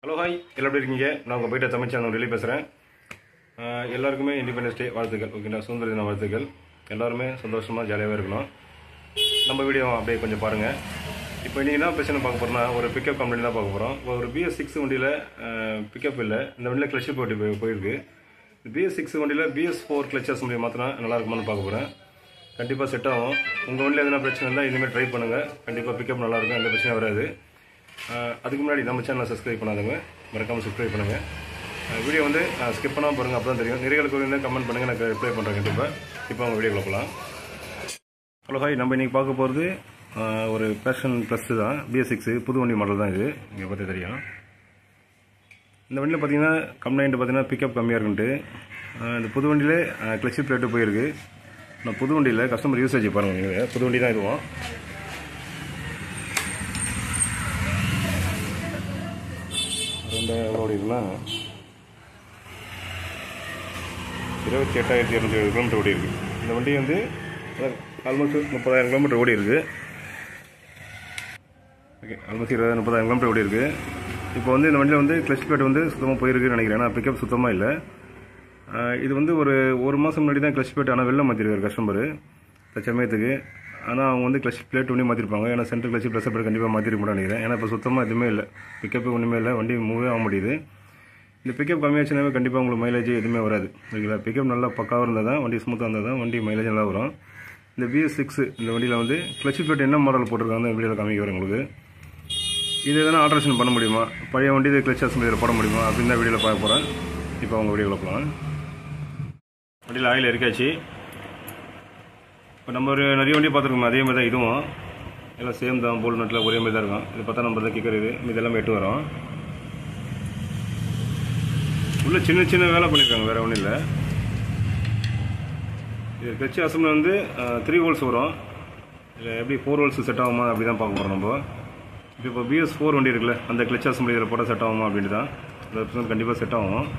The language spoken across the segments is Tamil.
ஹலோ ஹாய், எல்லாம் எப்படி இருக்கீங்க? நான் உங்கள் போய்ட்டு தமிழ் சேனல் டெல்லி பேசுகிறேன். எல்லாருக்குமே இண்டிபெண்டன்ஸ் டே வாழ்த்துக்கள். ஓகேங்களா, சுதந்திர தின வாழ்த்துக்கள். எல்லாருமே சந்தோஷமாக ஜாலியாகவே இருக்கணும். நம்ம வீடியோ அப்படியே கொஞ்சம் பாருங்கள். இப்போ இன்றைக்கி என்ன பிரச்சனை பார்க்க போகிறோம்னா, ஒரு பிக்கப் கம்பெனி தான் பார்க்க போகிறோம். இப்போ ஒரு BS6 வண்டியில் பிக்கப் இல்லை, இந்த வண்டியில் கிளச்சு போட்டு போயிருக்கு. BS6 வண்டியில் BS4 கிளச் அசம்பிளி மாற்றினா நல்லா இருக்குமான்னு பார்க்க போகிறேன். கண்டிப்பாக செட் ஆகும். உங்கள் வண்டியில் எதுனா பிரச்சனை இல்லை, இனிமேல் ட்ரை பண்ணுங்கள். கண்டிப்பாக பிக்கப் நல்லாயிருக்கும், எந்த பிரச்சனையும் வராது. அதுக்கு முன்னாடி நம்ம சேனலை சப்ஸ்கிரைப் பண்ணாதவங்க மறக்காமல் சப்ஸ்கிரைப் பண்ணுங்கள். வீடியோ வந்து ஸ்கிப் பண்ணாமல் பாருங்கள், அப்போ தான் தெரியும். நிறைகளுக்கு வந்து கமெண்ட் பண்ணுங்கள், நான் ரிப்ளை பண்ணுறேன் கண்டிப்பாக. இப்போ அவங்க வீடியோக்குள்ள போகலாம். ஹலோ ஹாய், நம்ம இன்றைக்கி பார்க்க போகிறது ஒரு பேஷன் ப்ளஸ் தான். BS6 புது வண்டி மாடல் தான் இது. இங்கே பார்த்து தெரியும். இந்த வண்டியில் பார்த்தீங்கன்னா கம்ப்ளைண்ட் பார்த்தீங்கன்னா பிக்கப் கம்மியாக இருக்குன்ட்டு. இந்த புது வண்டியில் கிளச்சி பிளேட்டு போயிருக்கு. நான் புது வண்டியில் கஸ்டமர் யூசேஜ் பாருங்கள். நீங்கள் புது வண்டி தான் இதுவும். எவ்வளோ ஓடிருக்குன்னா 28,207 கிலோமீட்டர் ஓடி இருக்குது. இந்த வண்டி வந்து ஆல்மோஸ்ட் 30,000 கிலோமீட்டர் ஓடி இருக்குது. ஓகே, ஆல்மோஸ்ட் 30,000 கிலோமீட்டர் ஓடி இருக்குது. இப்போ வந்து இந்த வண்டியில் வந்து கிளச் பிளேட் வந்து சுத்தமாக போயிருக்குன்னு நினைக்கிறேன். ஏன்னா பிக்கப் சுத்தமாக இல்லை. இது வந்து ஒரு மாதம் முன்னாடி தான் கிளச் பிளேட் ஆனால் வெளில மாற்றிருக்காரு கஸ்டமரு தச்சமயத்துக்கு. ஆனால் அவங்க வந்து கிளச் பிளேட் ஒன்றே மாற்றிருப்பாங்க. ஏன்னா சென்ட்ரல் கிளச் ப்ளஸ் பிளேட் கண்டிப்பாக மாற்றிருக்க முடியும் நினைக்கிறேன். ஏன்னா இப்போ சுத்தமாக எதுவுமே இல்லை, பிக்கப்பு ஒன்றுமே இல்லை, வண்டி மூவே ஆக முடியுது. இந்த பிக்கப் கம்மியாச்சுனாவே கண்டிப்பாக உங்களுக்கு மைலேஜ் எதுவுமே வராது. ஓகேங்களா, பிக்கப் நல்லா பக்காவாக இருந்தால் தான் வண்டி ஸ்மூத்தாக இருந்தால் தான் வண்டி மைலேஜ் நல்லா வரும். இந்த BS6 இந்த வண்டியில் வந்து கிளச் பிளேட் என்ன மாடல் போட்டிருக்காங்க இந்த வீடியோவில் காமிக்க வரேன் உங்களுக்கு. இது எதனா ஆல்ட்ரேஷன் பண்ண முடியுமா, பழைய வண்டி இது கிளச் அசம்பிளியில் போட முடியுமா அப்படின்னு தான் வீடியோவில் பார்க்க போகிறேன். இப்போ அவங்க வீடியோவில் போகலாம். வண்டியில் ஆயில் இருக்காச்சு. இப்போ நம்ம ஒரு நிறைய வண்டி பார்த்துருக்கோம், அதே மாதிரி தான் இதுவும். எல்லாம் சேம் தான், போல் நட்டில் ஒரே மாதிரி தான் இருக்கும். இது 10 நம்பர் தான் கிக்கர். இது எல்லாமே 8 வரும். உள்ள சின்ன சின்ன வேலை பண்ணியிருக்காங்க, வேறு ஒன்றும் இல்லை. இது கிளச் அசம்பிளி வந்து 3 வோல்ட்ஸ் வரும். இல்லை எப்படி 4 வோல்ட்ஸ் செட் ஆகுமா அப்படி தான் பார்க்க போகிறோம் நம்ம. இப்போ BS4 வண்டி இருக்குல்ல, அந்த கிளச் அசம்பிளி இதில் போட்டால் செட் ஆகுமா அப்படின்ட்டு தான். அது கண்டிப்பாக செட் ஆகும்.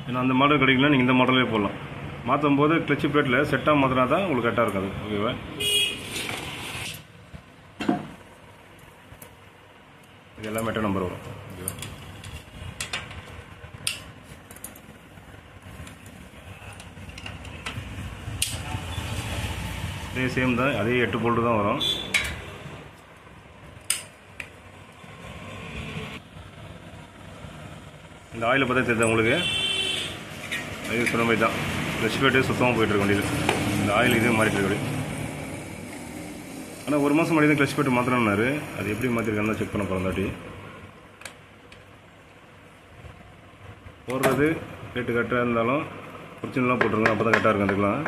ஏன்னா அந்த மாடல் கிடைக்கல, நீங்கள் இந்த மாடலே போடலாம். மாற்றும் போது கிளச்சு பிளேட்டில் செட்டாக மாற்றினா தான் உங்களுக்கு கரெக்டாக இருக்காது. ஓகேவா, இது எல்லாம் 8 நம்பர் வரும். ஓகேவா, அதே சேம் தான், அதே 8 போல்ட்டு தான் வரும். இந்த ஆயிலை பார்த்தா தெரியுது உங்களுக்கு. அது சொன்ன மாதிரி தான், கிளச் பிளேட்டு சுத்தமாக போயிட்டுருக்கு வண்டியில். இந்த ஆயில் இதே மாறிட்டு இருக்கு. ஆனால் ஒரு மாதம் முன்னாடி தான் கிளச் பிளேட்டு மாற்றணும்னாரு. அது எப்படி மாற்றிருக்கான்னு செக் பண்ண போகிறோம். தாட்டி போடுறது ரேட்டு கரெக்டாக இருந்தாலும் ஒரிஜினலாக போட்டுருங்க, அப்போ தான் கரெக்டாக இருக்கும். அதுக்கெலாம்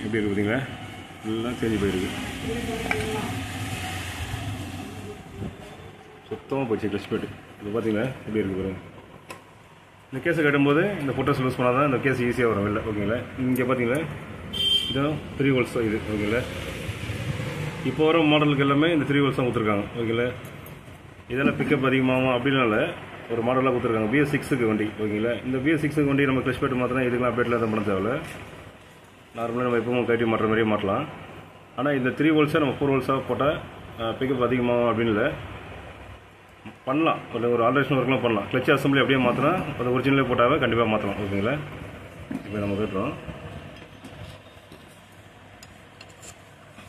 எப்படி இருக்குது பார்த்தீங்களா, எல்லாம் தேஞ்சு போயிருக்கு. சுத்தமாக போச்சு கிளச் பிளேட்டு. இப்போ பார்த்தீங்களா எப்படி இருக்குது பாருங்க. இந்த கேஸை கட்டும்போது இந்த ஃபோட்டோஸ் யூஸ் பண்ணால் தான் இந்த கேஸ் ஈஸியாக வரும் இல்லை. ஓகேங்களா, இங்கே பார்த்தீங்களா இதுவும் 3 வோல்ட்ஸ் தான் இது. ஓகேங்களா, இப்போ வர மாடலுக்கு எல்லாமே இந்த 3 வோல்ட்ஸ் தான் கொடுத்துருக்காங்க. ஓகேங்களா, இதெல்லாம் பிக்கப் அதிகமாகும் அப்படின்னால ஒரு மாடலாக கொடுத்துருக்காங்க BS6க்கு வண்டி. ஓகேங்களா, இந்த BS6க்கு வண்டி நம்ம கிளச் பிளேட் மாற்றினா இதுக்கெல்லாம் அப்டேட்டில் எதுவும் பண்ண தேவையில்ல. நார்மலாக நம்ம எப்பவும் கட்டி மாட்டுற மாதிரியே மாட்டலாம். ஆனால் இந்த 3 வோல்ட்ஸை நம்ம 4 வோல்ட்ஸாக போட்டால் பிக்கப் அதிகமாகும் அப்படின்னு இல்லை, பண்ணலாம். ஒரு ஆல்ட்ரேஷன் ஒர்க்லாம் பண்ணலாம். கிளச் அசம்பிளி அப்படியே மாற்றினா அது ஒரிஜினலே போட்டாவே கண்டிப்பாக மாற்றலாம். ஓகேங்களா, இப்போ நம்ம கேட்டுறோம்.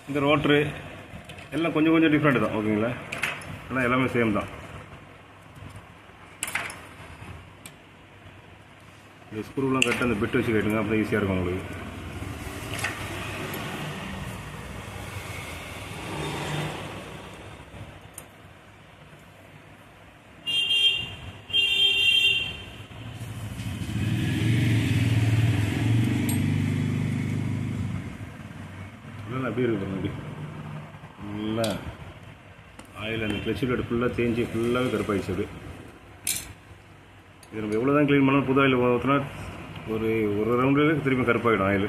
இந்த ரோட்ரு எல்லாம் கொஞ்சம் கொஞ்சம் டிஃப்ரெண்ட் தான். ஓகேங்களா, ஆனால் எல்லாமே சேம் தான். இந்த ஸ்க்ரூலாம் கட்டு அந்த பிட் வச்சு கட்டுங்க, அப்போ ஈஸியாக இருக்கும் உங்களுக்கு. அப்படி இருக்கு பாருங்க. நல்லா ஆயில் அந்த கிளச் பிளேட் ஃபுல்லாக தேஞ்சி ஃபுல்லாகவே கருப்பாயிடுச்சு. அப்படி இது நம்ம எவ்வளோ தான் க்ளீன் பண்ணாலும் புது ஆயில் ஊற்றினா ஒரு ரவுண்டில் திரும்பி கருப்பாகிடும் ஆயில்.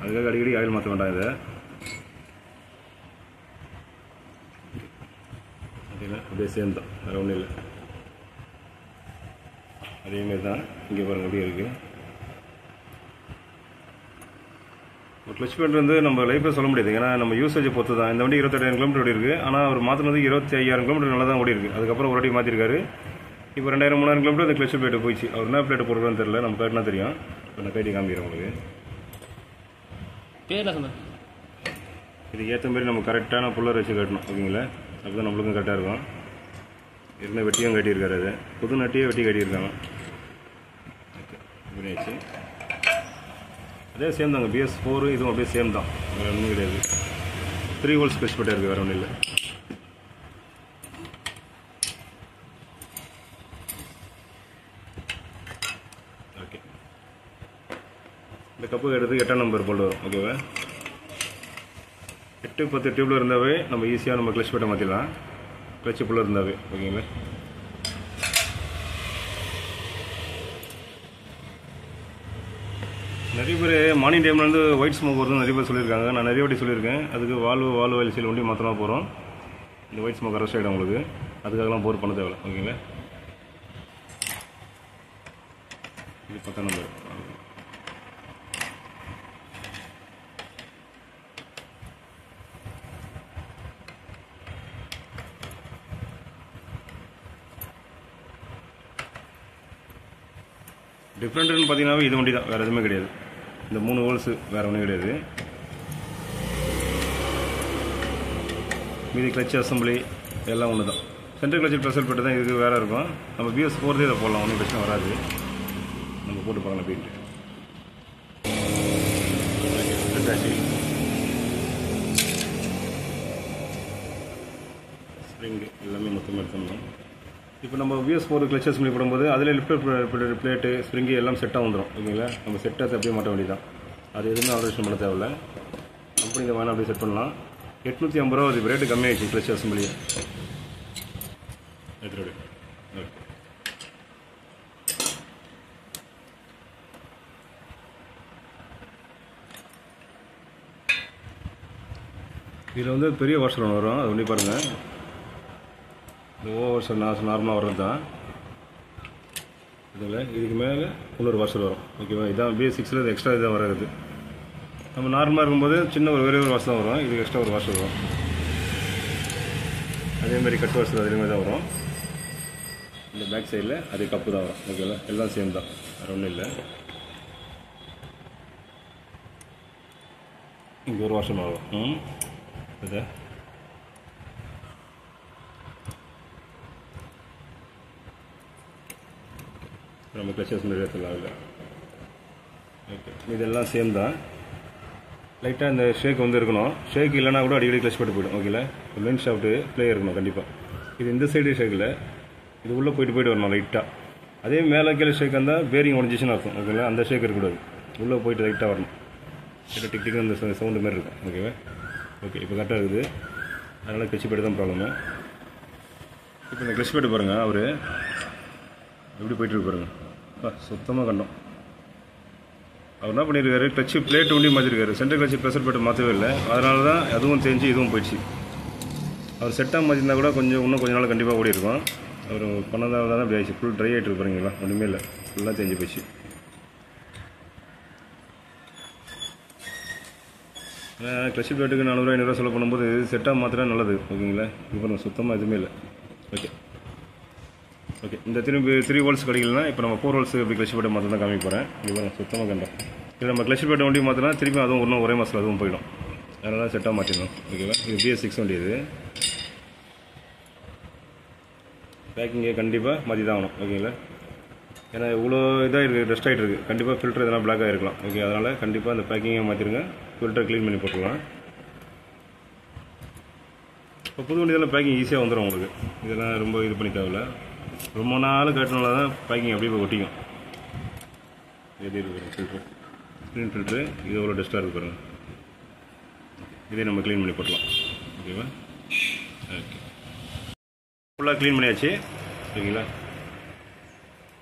அதுக்காக அடிக்கடி ஆயில் மாற்ற வேண்டாம். இதை அப்படின்னா அப்படியே சேர்ந்தான், வேறு ஒன்றும் இல்லை. அதேமாரி தான் இங்கே பாருங்கள் அப்படியே இருக்குது. கிளச் பேட் வந்து நம்ம லைஃப்பில் சொல்ல முடியாது, ஏன்னா நம்ம யூசேஜை பொறுத்து தான். இந்த வண்டி 28,000 கிலோமீட்டர் ஓடி இருக்குது. ஆனால் அவர் மாற்றினது 25,000 கிலோமீட்டர் நல்லா தான் ஓடி இருக்குது. அதுக்கப்புறம் ஒரு வாட்டி மாற்றிருக்காரு. இப்போ 2,000-3,000 கிலோமீட்டர் அந்த கிளச் பிளேட்டு போயிடுச்சு. அவர் என்ன பிளேட்டு போடுறதுன்னு தெரியல, நம்ம கேட்டுனா தெரியும். இப்போ நான் கைட்டி காமிக்கிறேன் உங்களுக்கு. இதுக்கு ஏற்ற மாதிரி நம்ம கரெக்டான புல்லர் வச்சு கட்டணும், ஓகேங்களா? அப்போ தான் நம்மளுக்கும் கரெக்டாக இருக்கும். என்ன வெட்டியும் கட்டியிருக்காரு, அது புது நட்டியே வெட்டி கட்டியிருக்காங்க. ஓகே, இப்படி ஆச்சு. அதே சேம் தாங்க, BS4 இதுவும் அப்படியே சேம் தான், வேறு ஒன்றும் கிடையாது. 3 ஹோல்ஸ் கிளச் பிளேட் இருக்குது, வேறு ஒன்றும் இல்லை. ஓகே, இந்த கப்பு எடுத்து 8ஆம் நம்பர் போல்டு வரும், ஓகேவா? 8-10 டியூப்ல இருந்தாவே நம்ம ஈஸியாக நம்ம கிளச் பிளேட்டை மாற்றிடலாம். கிளச் புல்லர் இருந்தாவே, ஓகேங்களா? நிறைய பேர் மார்னிங் டைமில் வந்து ஒயிட் ஸ்மோக் வருதுன்னு நிறைய பேர் சொல்லியிருக்காங்க. நான் நிறைய வாட்டி சொல்லியிருக்கேன். அதுக்கு வால்வு வயல்சியில் ஒண்டி மாற்றமாக போகிறோம். இந்த ஒயிட் ஸ்மோக் அரெஸ்ட் ஆகிடும் உங்களுக்கு. அதுக்காகலாம் போர் பண்ண தேவையில்ல, ஓகேங்களா? இது 10ஆம் நம்பர். டிஃப்ரெண்ட்டுன்னு பார்த்தீங்கன்னா இது வண்டி தான், வேறு எதுவுமே கிடையாது. இந்த 3 ஹோல்ஸு வேறு ஒன்றும் கிடையாது. மீதி கிளச் அசம்பிளி எல்லாம் ஒன்று தான். சென்ட்ரல் கிளச் ப்ரெஷர் பெட்டு தான் இதுக்கு வேறு இருக்கும். நம்ம BS4 இதை போடலாம், ஒன்றும் பிரச்சனை வராது. நம்ம போட்டு பார்க்கலாம் அப்படின்ட்டு. ஸ்ப்ரிங்கு எல்லாமே மொத்தமாக எடுத்துடணும். இப்போ நம்ம BS4 கிளச் அசம்பிளி போடும்போது அதில் லிஃப்ட் பிளேட்டு ஸ்ப்ரிங்கு எல்லாம் செட்டாக வந்துடும், ஓகேங்களா? நம்ம செட்டாக அப்படியே மாட்ட வேண்டியதான். அது எதுவுமே ஆல்ட்ரேஷன் பண்ண தேவையில்ல. கம்பெனி வேணால் அப்படியே செட் பண்ணலாம். 850 ரூபா அது ரேட்டு கம்மியாகிடுச்சு கிளச் அசம்பிளி. ஓகே, இதில் வந்து பெரிய வாஷர் ஒன்று வரும், அது ஒன்றி பாருங்கள். இந்த வாஷர் நார்மலாக வர்றது தான். இதில் இதுக்கு மேலே இன்னொரு வாஷர் வரும், ஓகேவா? இதுதான் BS6ல் இது எக்ஸ்ட்ரா இதாக வர்றது. நம்ம நார்மலாக இருக்கும்போது சின்ன ஒரே ஒரு வாஷர் தான் வரும். இதுக்கு எக்ஸ்ட்ரா ஒரு வாஷர் வரும். அதேமாதிரி கட் வாஷர் அதேமாதிரி தான் வரும். இந்த பேக் சைடில் அதே கப்பு தான் வரும், ஓகேவா? எல்லாம் சேம் தான், வேறு ஒன்றும் இல்லை. இங்கே ஒரு வாஷர் வரும். இதை நம்ம கிளச் அசம்பிளி எடுத்துடலாம். இல்லை, ஓகே, இதெல்லாம் சேம் தான். லைட்டாக இந்த ஷேக் வந்து இருக்கணும். ஷேக் இல்லைனா கூட அடிக்கடி கிளச் போட்டு போய்டும், ஓகேல? மெயின் ஷாஃப்ட்டு ப்ளே இருக்கணும் கண்டிப்பாக. இது இந்த சைடு ஷேக்கில் இது உள்ளே போயிட்டு வரணும் லைட்டாக. அதே மேலே கீழே ஷேக் இருந்தால் பேரிங் உடஞ்சிச்சுன்னு அர்த்தம், ஓகேங்களா? அந்த ஷேக் இருக்கக்கூடாது, உள்ளே போயிட்டு லைட்டாக வரணும். லைட்டாக டிக் டிக் அந்த சவுண்டு மாதிரி இருக்கும், ஓகேவா? ஓகே, இப்போ கரெக்டாக இருக்குது. அதனால் கிளச் பேட்டு தான் ப்ராப்ளமு. இப்போ இந்த கிளச் பேட்டு பாருங்கள், அவர் எப்படி போயிட்டுருக்கு பாருங்கள். சுத்தமாக கண்டோம். அவர் என்ன பண்ணியிருக்காரு, கிளச்சு பிளேட் ஒண்டி மாற்றிருக்காரு. சென்ட்ரல் கிளச்சு ப்ரெஷர் பேட்டு மாற்றவே இல்லை. அதனால தான் அதுவும் தெரிஞ்சு இதுவும் போயிடுச்சு. அவர் செட்டாக மாற்றிருந்தா கூட இன்னும் கொஞ்ச நாள் கண்டிப்பாக ஓடி இருக்கும். அவர் பண்ணதால் தான் அப்படி ஆயிடுச்சு. ஃபுல் ட்ரை ஆகிட்டு இருப்பாருங்களா, ஒன்றுமே இல்லை, ஃபுல்லாக தெரிஞ்சு போயிடுச்சு. கிளச்சு பிளேட்டுக்கு 400-500 செலவு பண்ணும்போது செட்டாக மாற்றினா நல்லது, ஓகேங்களா? இப்போ சுத்தமாக எதுவுமே இல்லை. ஓகே, ஓகே, இந்த திரும்பி 3 ஹோல்ஸ் கிடைக்கலனா இப்போ நம்ம 4 ஹோல்ஸ் எப்படி கிளச் பேட்டை மாற்ற தான் காமிக்க போகிறேன். இப்போ சுத்தமாக கண்டோம். இல்லை நம்ம கிளச் பேட்டை வண்டி மாற்றினா திரும்பி அதுவும் இன்னும் ஒரே மாதத்தில் அதுவும் போயிடும். அதனால செட்டாக மாற்றிடணும், ஓகேவா? இது BS6 வண்டி. இது பேக்கிங்கே கண்டிப்பாக மாற்றி தான் ஆகணும், ஓகேங்களா? ஏன்னா இவ்வளோ இதாக இருக்குது, டஸ்ட் ஆகிட்டு இருக்குது. கண்டிப்பாக ஃபில்டர் எதனா பிளாக் ஆகிருக்கலாம், ஓகே? அதனால் கண்டிப்பாக அந்த பேக்கிங்கை மாற்றிடுங்க. ஃபில்டர் க்ளீன் பண்ணி போட்டுடலாம். இப்போ புது வண்டியெல்லாம் பேக்கிங் ஈஸியாக வந்துடும் உங்களுக்கு. இதெல்லாம் ரொம்ப இது பண்ணி தேவையில்ல. ரொம்ப நாள் கட்டினால தான் பேக்கிங் அப்படியே போய் ஒட்டிக்கும். எது இருக்குது ஃபில்ட்ரு, க்ளீன் ஃபில்ட்ரு. இது எவ்வளோ டஸ்ட்டாக இருக்குது பாருங்கள். இதே நம்ம க்ளீன் பண்ணி போட்டலாம், ஓகேவா? ஓகே, ஃபுல்லாக க்ளீன் பண்ணியாச்சு, ஓகேங்களா?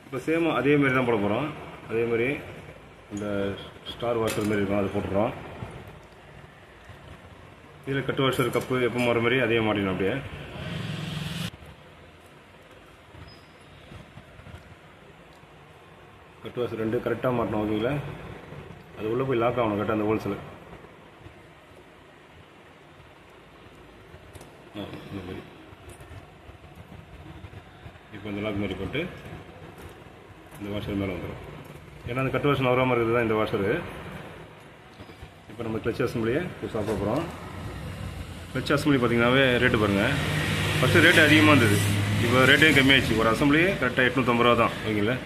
இப்போ சேம் அதேமாரி தான் போட போகிறோம். அதேமாதிரி இந்த ஸ்டார் வாஷர் மாதிரி இருக்கும், அது போட்டுறோம். இதில் கட் வாஷர் கப்பு எப்போ மாற மாதிரி அதே மாட்டினோம் அப்படியே. கட் வாஷர் 2 கரெக்டாக மாட்டணும் ஓகேங்களா. அது உள்ளே போய் லாக் ஆகணும் கரெக்டாக அந்த ஹோல்ஸில். இந்த மாதிரி இப்போ இந்த லாக் மாதிரி போட்டு இந்த வாஷர் மேலே வந்துடும். ஏன்னா அந்த கட் வாஷர் வராமல் இருக்குது தான் இந்த வாஷரு. இப்போ நம்ம கிளச் அசம்பிளியை புதுசாக பார்க்குறோம். கிளச் அசம்பிளி பார்த்திங்கனாவே ரேட்டு பாருங்கள். ஃபஸ்ட்டு ரேட்டு அதிகமாக இருந்தது, இப்போ ரேட்டையும் கம்மியாகிடுச்சு. ஒரு அசம்பிளி கரெக்டாக 850 ரூபா தான் ஓகேங்களா.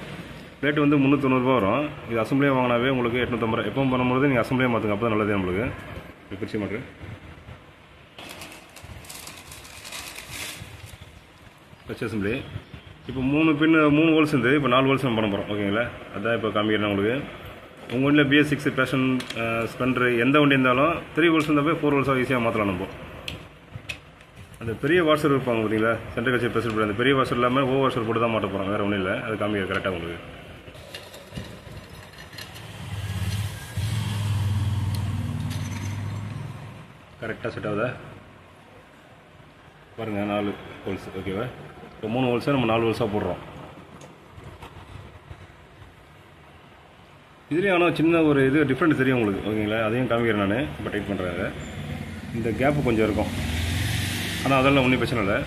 ரேட்டு வந்து 390 ரூபா வரும். இது அசம்பிளியாக வாங்கினாவே உங்களுக்கு 850 ரூபா. எப்பவும் பண்ணும்போது நீங்கள் அசம்பிளியாக மாற்றுங்க, அப்போ தான் நல்லது நம்மளுக்கு. இப்போ பிரிச்சு மாட்டு கிளச் அசம்பிளி இப்போ 3 ஹோல்ஸ் இருந்து இப்போ 4 ஹோல்ஸ் நம்ம பண்ண போகிறோம் ஓகேங்களா. அதான் இப்போ காமிக்கிறேன் உங்களுக்கு. உங்கள் வண்டியில் BS6 பேஷன் ஸ்பெண்டர் எந்த வண்டி இருந்தாலும் 3 ஹோல்ஸ் இருந்தால் போய் 4 ஹோல்ஸாக ஈஸியாக மாற்றலாம். நம்ம அந்த பெரிய வாஷர் இருப்பாங்க பார்த்தீங்களா, சென்ட்ரல் கட்சி ப்ரெஷர் போட்டு அந்த பெரிய வாஷர் இல்லாமல் வாஷர் போட்டு தான் மாட்ட போகிறோம், வேறு ஒன்றும் இல்லை. அது காமிக்க கரெக்டாக உங்களுக்கு. கரெக்டாக செட் ஆகுதா பாருங்கள். 4 ஹோல்ஸ் ஓகேவா. இப்போ 3 ஹோல்ஸாக நம்ம 4 ஹோல்ஸாக போடுறோம். இதுலேயும் ஆனால் சின்ன ஒரு இது டிஃப்ரெண்ட் தெரியும் உங்களுக்கு ஓகேங்களா. அதையும் காமிக்கிறேன் நான். இப்போ டைட் பண்ணுறாங்க. இந்த கேப்பு கொஞ்சம் இருக்கும், ஆனால் அதெல்லாம் ஒன்றும் பிரச்சனை இல்லை.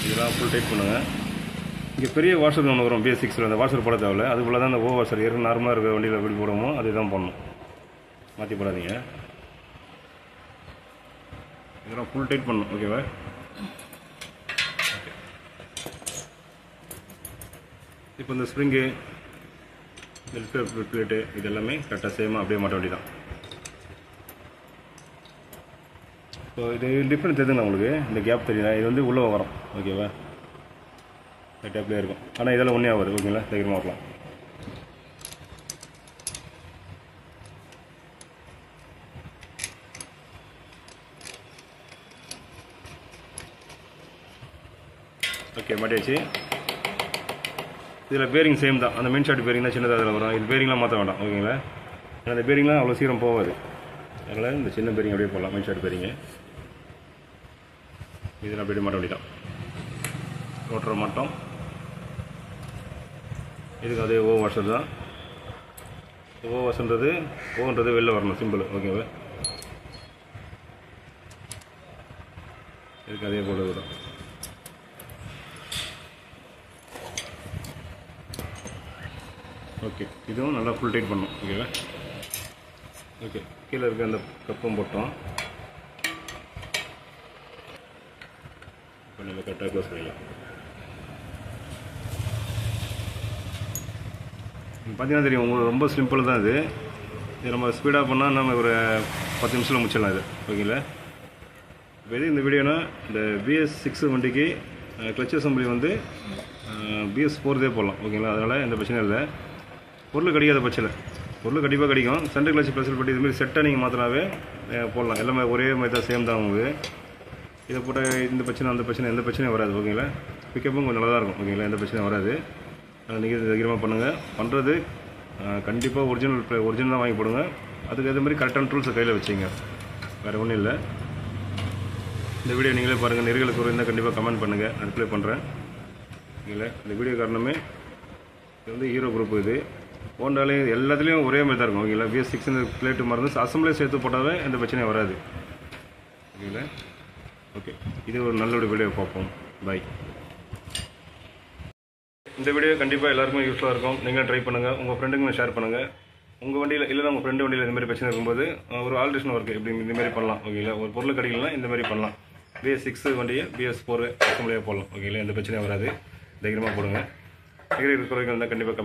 இதெல்லாம் ஃபுல் டைட் பண்ணுங்கள். இங்கே பெரிய வாஷர் ஒன்று வரும் BS6, அந்த வாஷர் போட தேவையில்ல. அதுக்குள்ளே தான் அந்த வாஷர் ஏற்கனவே நார்மலாக இருக்கிற வண்டியில் எப்படி போடுவோமோ அதே தான் பண்ணணும், மாற்றி போடாதீங்க. இதெல்லாம் ஃபுல் டைட் பண்ணணும் ஓகேவா. இப்போ இந்த ஸ்ப்ரிங்கு, இந்த பிளேட்டு இது எல்லாமே கரெக்டாக சேமாக அப்படியே மாட்ட வேண்டியதான். ஸோ இது டிஃப்ரெண்ட் தெரியுதுங்க உங்களுக்கு. இந்த கேப் தெரியுதா, இது வந்து உள்ளே வரும் ஓகேவா. கரெக்டாக அப்படியே இருக்கும். ஆனால் இதெல்லாம் ஒன்றே ஆகாது ஓகேங்களா, சீக்கிரமாக வரலாம். ஓகே மாட்டியாச்சு. இதில் பேரிங் சேம் தான், அந்த மெயின் ஷாட் பேரிங் தான் சின்னதாக அதில் வரும். இது பேரிங்லாம் மாற்ற வேண்டாம் ஓகேங்களா. ஏன்னா அந்த பேரிங்லாம் அவ்வளோ சீக்கிரம் போகாது, அதனால் இந்த சின்ன பேரிங் அப்படியே போடலாம். மெயின் ஷாட் பேரிங்கு இதில் அப்படியே மாட்ட வேண்டியதான். ரோட்டர் மாட்டோம். இதுக்கு அதே வாஷர் தான். வாஷர்ன்றது ஓன்றது வெளில வரணும், சிம்பிள் ஓகேவா. இதுக்கு அதே போல தான். ஓகே இதுவும் நல்லா ஃபுல் டைட் பண்ணணும் ஓகேவா. ஓகே கீழே இருக்க அந்த கப்பும் போட்டோம். இப்போ நம்ம கரெக்டாக க்ளோஸ் பண்ணிடலாம். பார்த்தீங்கன்னா தெரியும் உங்களுக்கு, ரொம்ப சிம்பிள் தான் இது. இது நம்ம ஸ்பீடாக பண்ணால் நம்ம ஒரு 10 நிமிஷத்தில் முடிச்சிடலாம் இது ஓகேங்களா. இப்போ இது இந்த வீடியோனா இந்த BS6 வண்டிக்கு கிளச் அசம்பிளி வந்து BS4 போடலாம் ஓகேங்களா. அதனால் எந்த பிரச்சனையும் இல்லை. பொருள் கிடைக்காத பட்சத்தில், பொருள் கண்டிப்பாக கிடைக்கும். சென்ட்ரல் கிளச் ப்ரெஷர் பட்டி இதுமாதிரி செட்டாக நீங்கள் மாற்றினாவே போடலாம். எல்லாமே ஒரே மாதிரி தான், சேம் தான் உங்களுக்கு. இதை போட்டால் இந்த பிரச்சனை அந்த பிரச்சனை எந்த பிரச்சனையும் வராது ஓகேங்களா. பிக்கப்பும் கொஞ்சம் நல்லா தான் இருக்கும் ஓகேங்களா, எந்த பிரச்சனையும் வராது. நீங்கள் தைரியமாக பண்ணுங்கள். பண்ணுறது கண்டிப்பாக ஒரிஜினல் தான் வாங்கி போடுங்க. அதுக்கு ஏற்ற மாதிரி கரெக்டான டூல்ஸை கையில் வச்சுங்க, வேறு ஒன்றும் இல்லை. இந்த வீடியோ நீங்களே பாருங்கள். நெறிகளுக்கு ஒரு இருந்தால் கண்டிப்பாக கமெண்ட் பண்ணுங்கள், நான் ரிப்ளை பண்ணுறேன் ஓகேங்களா. இந்த வீடியோ காரணமே இது வந்து ஹீரோ குரூப். இது ஹோண்டாலையும் எல்லாத்துலேயும் ஒரே மாதிரி தான் இருக்கும் ஓகேங்களா. BS6 பிளேட்டு மருந்து அசம்பிளே சேர்த்து போட்டாவே எந்த பிரச்சனையும் வராது ஓகேங்களா. ஓகே இது ஒரு நல்ல ஒரு வீடியோ பார்ப்போம். பாய். இந்த வீடியோ கண்டிப்பாக எல்லாருக்கும் யூஸ்ஃபுல்லாக இருக்கும். நீங்களும் ட்ரை பண்ணுங்கள், உங்கள் ஃப்ரெண்டுங்களும் ஷேர் பண்ணுங்கள். உங்கள் வண்டியில் இல்லைனா உங்கள் ஃப்ரெண்டு வண்டியில் இந்த மாதிரி பிரச்சனை இருக்கும்போது ஒரு ஆல்ட்ரேஷன் ஒர்க் இப்படி இந்த மாதிரி பண்ணலாம் ஓகேங்களா. ஒரு பொருள் கிடைக்கலாம் இந்த மாதிரி பண்ணலாம். BS6 வண்டியை BS4 அசம்பிளியாக போடலாம் ஓகேங்களா, எந்த பிரச்சனையும் வராது. தைரியமாக போடுங்க. இருக்கிறவங்க இருந்தால் கண்டிப்பாக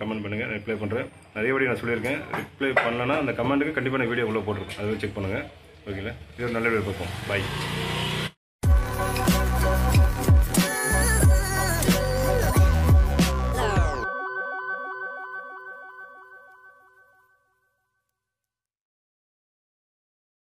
கமெண்ட் பண்ணுங்கள், ரிப்ளை பண்ணுறேன். நிறைய வீடியோ நான் சொல்லியிருக்கேன். ரிப்ளை பண்ணலன்னா அந்த கமெண்ட்டுக்கு கண்டிப்பாக நான் வீடியோ உள்ள போட்டிருக்கேன், அதை செக் பண்ணுங்கள் ஓகேங்களா. இது ஒரு நல்ல வீடியோ பார்ப்போம். பாய்.